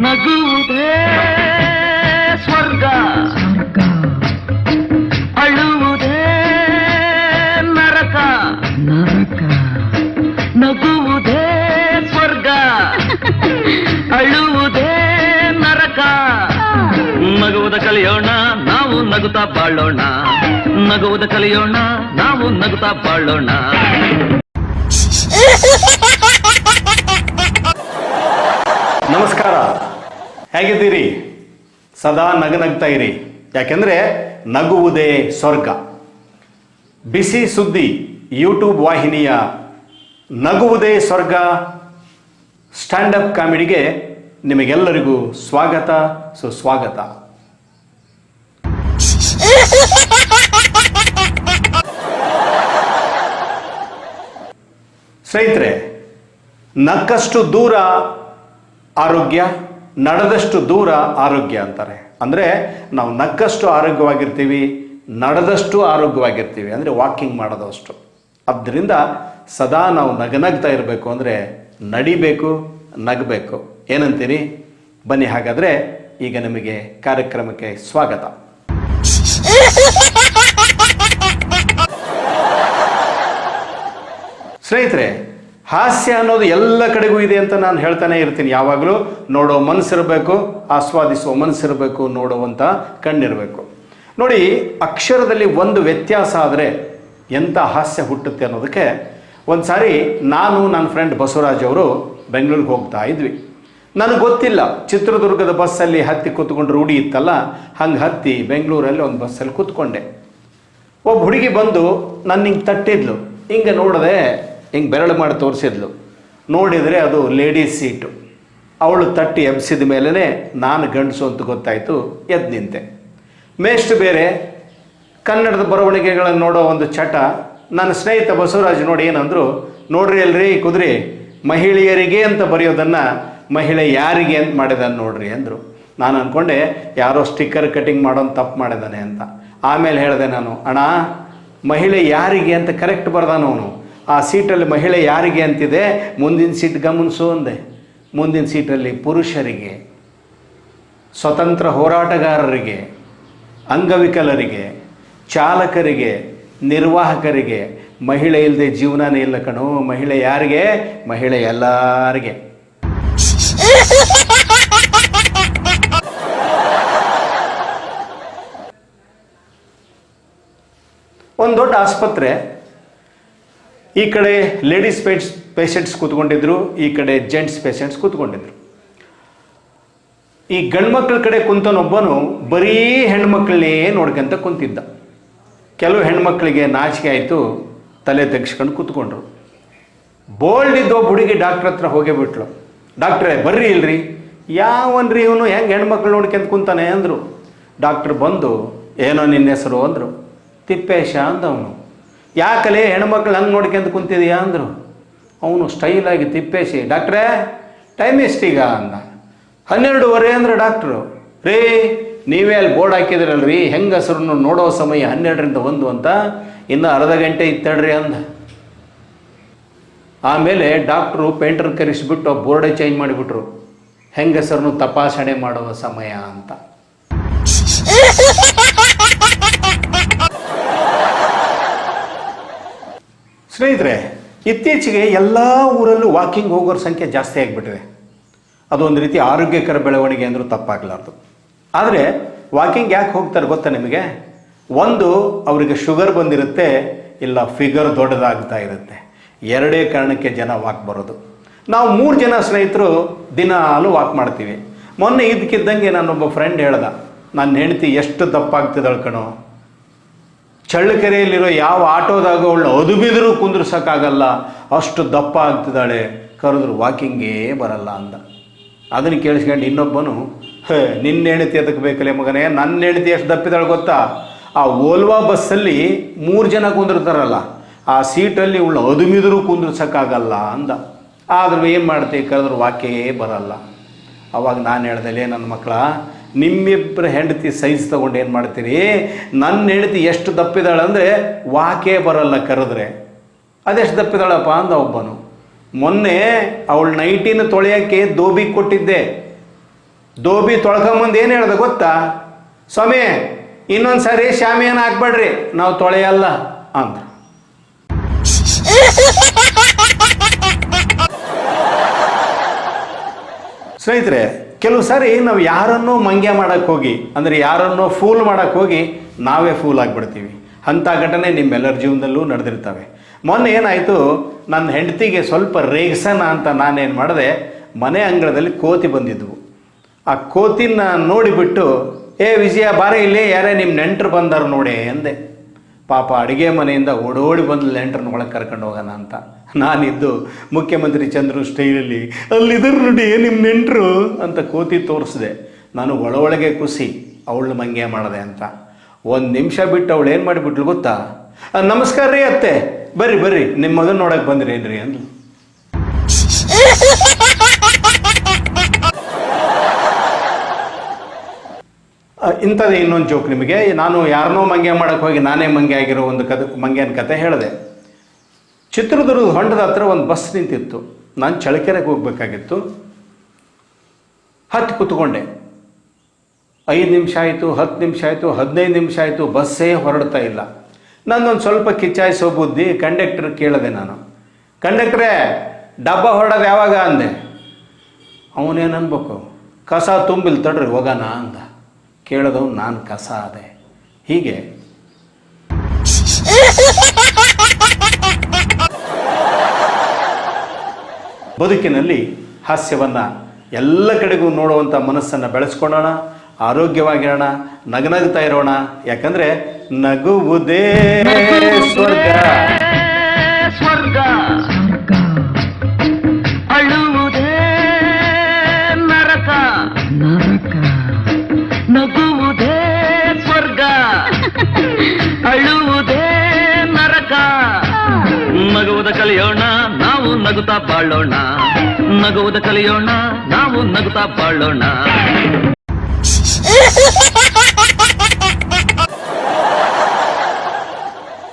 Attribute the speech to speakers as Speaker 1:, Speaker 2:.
Speaker 1: ನಗುವುದೇ ಸ್ವರ್ಗ, ಅಳುವುದೇ ನರಕ. ನಗುವುದೇ ಸ್ವರ್ಗ, ಅಳುವುದೇ ನರಕ. ನಗುವುದ ಕಲಿಯೋಣ, ನಾವು ನಗುತ್ತಾ ಬಾಳೋಣ. ನಗುವುದ ಕಲಿಯೋಣ, ನಾವು ನಗುತ್ತಾ ಬಾಳೋಣ.
Speaker 2: ನಮಸ್ಕಾರ, ಹೇಗಿದ್ದೀರಿ? ಸದಾ ನಗನಗ್ತಾ ಇರಿ, ಯಾಕೆಂದರೆ ನಗುವುದೇ ಸ್ವರ್ಗ. ಬಿಸಿ ಸುದ್ದಿ ಯೂಟ್ಯೂಬ್ ವಾಹಿನಿಯ ನಗುವುದೇ ಸ್ವರ್ಗ ಸ್ಟ್ಯಾಂಡಪ್ ಕಾಮಿಡಿಗೆ ನಿಮಗೆಲ್ಲರಿಗೂ ಸ್ವಾಗತ, ಸುಸ್ವಾಗತ. ಸ್ನೇಹಿತರೆ, ನಕ್ಕಷ್ಟು ದೂರ ಆರೋಗ್ಯ, ನಡೆದಷ್ಟು ದೂರ ಆರೋಗ್ಯ ಅಂತಾರೆ. ಅಂದರೆ ನಾವು ನಕ್ಕಷ್ಟು ಆರೋಗ್ಯವಾಗಿರ್ತೀವಿ, ನಡೆದಷ್ಟು ಆರೋಗ್ಯವಾಗಿರ್ತೀವಿ. ಅಂದರೆ ವಾಕಿಂಗ್ ಮಾಡೋದಷ್ಟು. ಆದ್ದರಿಂದ ಸದಾ ನಾವು ನಗನಗ್ತಾ ಇರಬೇಕು ಅಂದರೆ ನಡಿಬೇಕು, ನಗಬೇಕು. ಏನಂತೀರಿ? ಬನ್ನಿ, ಹಾಗಾದರೆ ಈಗ ನಿಮಗೆ ಕಾರ್ಯಕ್ರಮಕ್ಕೆ ಸ್ವಾಗತ. ಸ್ನೇಹಿತರೆ, ಹಾಸ್ಯ ಅನ್ನೋದು ಎಲ್ಲ ಕಡೆಗೂ ಇದೆ ಅಂತ ನಾನು ಹೇಳ್ತಾನೆ ಇರ್ತೀನಿ. ಯಾವಾಗಲೂ ನೋಡೋ ಮನಸ್ಸಿರಬೇಕು, ಆಸ್ವಾದಿಸುವ ಮನಸ್ಸಿರಬೇಕು, ನೋಡುವಂಥ ಕಣ್ಣಿರಬೇಕು. ನೋಡಿ, ಅಕ್ಷರದಲ್ಲಿ ಒಂದು ವ್ಯತ್ಯಾಸ ಆದರೆ ಎಂಥ ಹಾಸ್ಯ ಹುಟ್ಟುತ್ತೆ ಅನ್ನೋದಕ್ಕೆ ಒಂದು ಸಾರಿ ನಾನು ನನ್ನ ಫ್ರೆಂಡ್ ಬಸವರಾಜ್ ಅವರು ಬೆಂಗಳೂರಿಗೆ ಹೋಗ್ತಾ ಇದ್ವಿ. ನನಗೆ ಗೊತ್ತಿಲ್ಲ, ಚಿತ್ರದುರ್ಗದ ಬಸ್ಸಲ್ಲಿ ಹತ್ತಿ ಕೂತ್ಕೊಂಡು ರೂಢಿ ಇತ್ತಲ್ಲ, ಹಂಗೆ ಹತ್ತಿ ಬೆಂಗಳೂರಲ್ಲಿ ಒಂದು ಬಸ್ಸಲ್ಲಿ ಕೂತ್ಕೊಂಡೆ. ಒಬ್ಬ ಹುಡುಗಿ ಬಂದು ನನ್ನ ಹಿಂಗೆ ತಟ್ಟಿದ್ಲು. ಹಿಂಗೆ ನೋಡಿದೆ, ಹಿಂಗೆ ಬೆರಳು ಮಾಡಿ ತೋರಿಸಿದ್ಲು. ನೋಡಿದರೆ ಅದು ಲೇಡೀಸ್ ಸೀಟು. ಅವಳು ತಟ್ಟಿ ಎಬ್ಸಿದ ಮೇಲೇ ನಾನು ಗಂಡಸು ಅಂತ ಗೊತ್ತಾಯಿತು. ಎದ್ದು ನಿಂತೆ. ಮೇಷ್ಟು ಬೇರೆ ಕನ್ನಡದ ಬರವಣಿಗೆಗಳನ್ನು ನೋಡೋ ಒಂದು ಚಟ. ನನ್ನ ಸ್ನೇಹಿತ ಬಸವರಾಜ್ ನೋಡಿ ಏನಂದರು, ನೋಡ್ರಿ ಅಲ್ರಿ ಕುದುರೆ, ಮಹಿಳೆಯರಿಗೆ ಅಂತ ಬರೆಯೋದನ್ನು ಮಹಿಳೆ ಯಾರಿಗೆ ಅಂತ ಮಾಡಿದಾನೆ ನೋಡ್ರಿ ಅಂದರು. ನಾನು ಅಂದ್ಕೊಂಡೆ ಯಾರೋ ಸ್ಟಿಕ್ಕರ್ ಕಟಿಂಗ್ ಮಾಡೋನು ತಪ್ಪು ಮಾಡಿದ್ದಾನೆ ಅಂತ. ಆಮೇಲೆ ಹೇಳಿದೆ ನಾನು, ಅಣ್ಣ, ಮಹಿಳೆ ಯಾರಿಗೆ ಅಂತ ಕರೆಕ್ಟ್ ಬರ್ದಾನವನು. ಆ ಸೀಟಲ್ಲಿ ಮಹಿಳೆ ಯಾರಿಗೆ ಅಂತಿದೆ, ಮುಂದಿನ ಸೀಟ್ ಗಮನಿಸು ಅಂದೆ. ಮುಂದಿನ ಸೀಟಲ್ಲಿ ಪುರುಷರಿಗೆ, ಸ್ವತಂತ್ರ ಹೋರಾಟಗಾರರಿಗೆ, ಅಂಗವಿಕಲರಿಗೆ, ಚಾಲಕರಿಗೆ, ನಿರ್ವಾಹಕರಿಗೆ. ಮಹಿಳೆ ಇಲ್ಲದೆ ಜೀವನನೇ ಇಲ್ಲ ಕಣೋ. ಮಹಿಳೆ ಯಾರಿಗೆ? ಮಹಿಳೆ ಎಲ್ಲರಿಗೆ. ಒಂದು ದೊಡ್ಡ ಆಸ್ಪತ್ರೆ. ಈ ಕಡೆ ಲೇಡೀಸ್ ಪೇಷಂಟ್ಸ್ ಕೂತ್ಕೊಂಡಿದ್ರು, ಈ ಕಡೆ ಜೆಂಟ್ಸ್ ಪೇಷಂಟ್ಸ್ ಕೂತ್ಕೊಂಡಿದ್ರು. ಈ ಗಂಡ್ಮಕ್ಳ ಕಡೆ ಕುಂತನೊಬ್ಬನು ಬರೀ ಹೆಣ್ಮಕ್ಳನ್ನೇ ನೋಡ್ಕೊಂತ ಕುಂತಿದ್ದ. ಕೆಲವು ಹೆಣ್ಮಕ್ಳಿಗೆ ನಾಚಿಕೆ ಆಯಿತು, ತಲೆ ತೆಗೆಸ್ಕೊಂಡು ಕೂತ್ಕೊಂಡ್ರು. ಬೋಲ್ಡ್ ಇದ್ದೋ ಹುಡುಗಿ ಡಾಕ್ಟ್ರ್ ಹತ್ರ ಹೋಗೇ ಬಿಟ್ಲು. ಡಾಕ್ಟ್ರೇ ಬರ್ರಿ ಇಲ್ರಿ. ಯಾವನ್ರಿ ಇವನು ಹೆಂಗೆ ಹೆಣ್ಮಕ್ಳು ನೋಡ್ಕೊಂತ ಕುಂತಾನೆ ಅಂದರು. ಡಾಕ್ಟ್ರ್ ಬಂದು, ಏನೋ ನಿನ್ನ ಹೆಸರು ಅಂದರು. ತಿಪ್ಪೇಶ ಅಂದವನು. ಯಾಕಲೇ ಹೆಣ್ಮಕ್ಳು ಹಂಗೆ ನೋಡ್ಕೊಂತ ಕುಂತಿದೆಯಾ ಅಂದರು. ಅವನು ಸ್ಟೈಲಾಗಿ ತಿಪ್ಪೇಶಿ, ಡಾಕ್ಟ್ರೇ ಟೈಮ್ ಎಷ್ಟೀಗ ಅಂದ. 12:30 ಅಂದ್ರೆ ಡಾಕ್ಟ್ರು. ರೇ, ನೀವೇ ಅಲ್ಲಿ ಬೋರ್ಡ್ ಹಾಕಿದ್ರಲ್ರಿ, ಹೆಂಗಸರನ್ನು ನೋಡೋ ಸಮಯ 12ರಿಂದ 1 ಅಂತ, ಇನ್ನು ಅರ್ಧ ಗಂಟೆ ಇತ್ತಡ್ರಿ ಅಂದ. ಆಮೇಲೆ ಡಾಕ್ಟ್ರು ಪೇಂಟರ್ ಕರೆಸಿಬಿಟ್ಟು ಬೋರ್ಡೇ ಚೇಂಜ್ ಮಾಡಿಬಿಟ್ರು, ಹೆಂಗಸರನ್ನು ತಪಾಸಣೆ ಮಾಡುವ ಸಮಯ ಅಂತ. ಸ್ನೇಹಿತರೆ, ಇತ್ತೀಚೆಗೆ ಎಲ್ಲ ಊರಲ್ಲೂ ವಾಕಿಂಗ್ ಹೋಗೋರ ಸಂಖ್ಯೆ ಜಾಸ್ತಿ ಆಗಿಬಿಟ್ಟಿದೆ. ಅದೊಂದು ರೀತಿ ಆರೋಗ್ಯಕರ ಬೆಳವಣಿಗೆ ಅಂದರೂ ತಪ್ಪಾಗಲಾರ್ದು. ಆದರೆ ವಾಕಿಂಗ್ ಯಾಕೆ ಹೋಗ್ತಾರೆ ಗೊತ್ತಾ ನಿಮಗೆ? ಒಂದು, ಅವರಿಗೆ ಶುಗರ್ ಬಂದಿರುತ್ತೆ, ಇಲ್ಲ ಫಿಗರ್ ದೊಡ್ಡದಾಗ್ತಾ ಇರುತ್ತೆ. ಎರಡೇ ಕಾರಣಕ್ಕೆ ಜನ ವಾಕ್ ಬರೋದು. ನಾವು 3 ಜನ ಸ್ನೇಹಿತರು ದಿನಾಲೂ ವಾಕ್ ಮಾಡ್ತೀವಿ. ಮೊನ್ನೆ ಇದಕ್ಕಿದ್ದಂಗೆ ನನ್ನೊಬ್ಬ ಫ್ರೆಂಡ್ ಹೇಳ್ದ, ನನ್ನ ಹೆಂಡತಿ ಎಷ್ಟು ದಪ್ಪಾಗ್ತಿದ್ದಾಳೆ ಕಣೋ, ಚಳ್ಳಕೆರೆಯಲ್ಲಿರೋ ಯಾವ ಆಟೋದಾಗ ಅವಳು ಅದುಬಿದ್ರು ಕುಂದ್ರಸೋಕ್ಕಾಗಲ್ಲ, ಅಷ್ಟು ದಪ್ಪ ಆಗ್ತಿದ್ದಾಳೆ, ಕರೆದ್ರು ವಾಕಿಂಗೇ ಬರಲ್ಲ ಅಂದ. ಅದನ್ನು ಕೇಳಿಸ್ಕೊಂಡು ಇನ್ನೊಬ್ಬನು, ನಿನ್ನ ಹೆಂಡತಿ ಅದಕ್ಕೆ ಬೇಕಲ್ಲೇ ಮಗನೇ, ನನ್ನ ಹೆಂಡತಿ ಎಷ್ಟು ದಪ್ಪಿದ್ದಾಳೆ ಗೊತ್ತಾ, ಆ ಓಲ್ವಾ ಬಸ್ಸಲ್ಲಿ 3 ಜನ ಕುಂದಿರ್ತಾರಲ್ಲ, ಆ ಸೀಟಲ್ಲಿ ಅವಳು ಅದುಮಿದ್ರು ಕುಂದ್ರಸೋಕ್ಕಾಗಲ್ಲ ಅಂದ. ಆದರೂ ಏನು ಮಾಡ್ತೀವಿ, ಕರೆದ್ರು ವಾಕೇ ಬರಲ್ಲ. ಅವಾಗ ನಾನು ಹೇಳ್ದಲೇ, ನನ್ನ ಮಕ್ಕಳ, ನಿಮ್ಮಿಬ್ಬರ ಹೆಂಡತಿ ಸೈಜ್ ತೊಗೊಂಡು ಏನು ಮಾಡ್ತೀರಿ, ನನ್ನ ಹೆಂಡತಿ ಎಷ್ಟು ದಪ್ಪಿದಾಳೆ ಅಂದರೆ ವಾಕೇ ಬರಲ್ಲ ಕರೆದ್ರೆ. ಅದೆಷ್ಟು ದಪ್ಪಿದಾಳಪ್ಪ ಅಂದ ಒಬ್ಬನು. ಮೊನ್ನೆ ಅವಳು ನೈಟಿನ ತೊಳೆಯೋಕ್ಕೆ ದೋಬಿ ಕೊಟ್ಟಿದ್ದೆ, ದೋಬಿ ತೊಳ್ಕೊಂಬಂದು ಏನು ಹೇಳ್ದೆ ಗೊತ್ತಾ? ಸ್ವಾಮಿ ಇನ್ನೊಂದು ಸಾರಿ ಶಾಮಿಯಾನ ಹಾಕ್ಬೇಡ್ರಿ, ನಾವು ತೊಳೆಯಲ್ಲ ಅಂದ್ರು. ಸ್ನೇಹಿತರೆ, ಕೆಲವು ಸಾರಿ ನಾವು ಯಾರನ್ನೋ ಮಂಗ್ಯ ಮಾಡಕ್ಕೆ ಹೋಗಿ, ಅಂದರೆ ಯಾರನ್ನೋ ಫೂಲ್ ಮಾಡಕ್ಕೆ ಹೋಗಿ ನಾವೇ ಫೂಲ್ ಆಗಿಬಿಡ್ತೀವಿ. ಅಂಥ ಘಟನೆ ನಿಮ್ಮೆಲ್ಲರ ಜೀವನದಲ್ಲೂ ನಡೆದಿರ್ತವೆ. ಮೊನ್ನೆ ಏನಾಯಿತು, ನನ್ನ ಹೆಂಡತಿಗೆ ಸ್ವಲ್ಪ ರೇಗ್ಸನ ಅಂತ ನಾನೇನು ಮಾಡಿದೆ, ಮನೆ ಅಂಗಳದಲ್ಲಿ ಕೋತಿ ಬಂದಿದ್ವು. ಆ ಕೋತಿನ ನೋಡಿಬಿಟ್ಟು, ಏ ವಿಜಯ ಬಾರೇ ಇಲ್ಲಿ, ಯಾರೇ ನಿಮ್ಮ ನೆಂಟರು ಬಂದರು ನೋಡಿ ಅಂದೆ. ಪಾಪ ಅಡುಗೆ ಮನೆಯಿಂದ ಓಡೋಡಿ ಬಂದು ನೆಂಟರನ್ನ ಒಳಗೆ ಕರ್ಕೊಂಡು ಹೋಗೋಣ ಅಂತ ನಾನಿದ್ದು ಮುಖ್ಯಮಂತ್ರಿ ಚಂದ್ರು ಸ್ಟೈಲಲ್ಲಿ ಅಲ್ಲಿದ್ರು ನೋಡಿ ನಿಮ್ಮ ನೆಂಟರು ಅಂತ ಕೋತಿ ತೋರಿಸಿದೆ. ನಾನು ಒಳಗೆ ಖುಷಿ ಅವಳನ್ನ ಮಂಗ್ಯ ಮಾಡಿದೆ ಅಂತ. ಒಂದು ನಿಮಿಷ ಬಿಟ್ಟು ಅವಳು ಏನು ಮಾಡಿಬಿಟ್ಲು ಗೊತ್ತಾ? ನಮಸ್ಕಾರ ರೀ ಅತ್ತೆ, ಬರ್ರಿ ಬರ್ರಿ ನಿಮ್ಮ ಮಗನ ನೋಡಕ್ಕೆ ಬಂದ್ರಿ ಏನ್ರಿ ಅಂದ್ಲು. ಇಂಥದ್ದೇ ಇನ್ನೊಂದು ಜೋಕ್ ನಿಮಗೆ. ನಾನು ಯಾರನ್ನೋ ಮಂಗ್ಯ ಮಾಡೋಕ್ಕೆ ಹೋಗಿ ನಾನೇ ಮಂಗ್ಯ ಆಗಿರೋ ಒಂದು ಮಂಗ್ಯನ ಕತೆ ಹೇಳಿದೆ. ಚಿತ್ರದುರ್ಗದ ಹೊಂಡದ ಹತ್ರ ಒಂದು ಬಸ್ ನಿಂತಿತ್ತು. ನಾನು ಚಳ್ಳಕೆರೆಗೆ ಹೋಗ್ಬೇಕಾಗಿತ್ತು. ಹತ್ತು ಕೂತ್ಕೊಂಡೆ. 5 ನಿಮಿಷ ಆಯಿತು, 10 ನಿಮಿಷ ಆಯಿತು, 15 ನಿಮಿಷ ಆಯಿತು, ಬಸ್ಸೇ ಹೊರಡ್ತಾ ಇಲ್ಲ. ನನ್ನೊಂದು ಸ್ವಲ್ಪ ಕಿಚ್ಚಾಯಿಸೋ ಬುದ್ಧಿ ಕಂಡಕ್ಟರ್ ಕೇಳಿದೆ ನಾನು, ಕಂಡಕ್ಟ್ರೇ ಡಬ್ಬ ಹೊರಡೋದು ಯಾವಾಗ ಅಂದೆ. ಅವನೇನು ಅನ್ಬೇಕು, ಕಸ ತುಂಬಿಲ್ ತಡ್ರಿ ಹೋಗೋಣ ಅಂದ. ಕೇಳಿದವು ನಾನು ಕಸ ಅದೆ. ಹೀಗೆ ಬದುಕಿನಲ್ಲಿ ಹಾಸ್ಯವನ್ನು ಎಲ್ಲ ಕಡೆಗೂ ನೋಡುವಂಥ ಮನಸ್ಸನ್ನು ಬೆಳೆಸ್ಕೊಳ್ಳೋಣ, ಆರೋಗ್ಯವಾಗಿರೋಣ, ನಗನಗ್ತಾ ಇರೋಣ. ಯಾಕಂದರೆ ನಗುವುದೇ ಸ್ವರ್ಗ,
Speaker 1: ಸ್ವರ್ಗ ಅಳುವುದೇ ನರಕ, ನರಕ ನಗುವುದೇ ಸ್ವರ್ಗ, ಅಳುವುದೇ ನರಕ. ನಗುವುದ ಕಲಿಯೋಣ, ನಾವು ನಗುತ್ತಾ ಬಾಳೋಣ. ನಗುವುದ ಕಲಿಯೋಣ, ನಾವು ನಗುತ್ತಾ ಬಾಳೋಣ.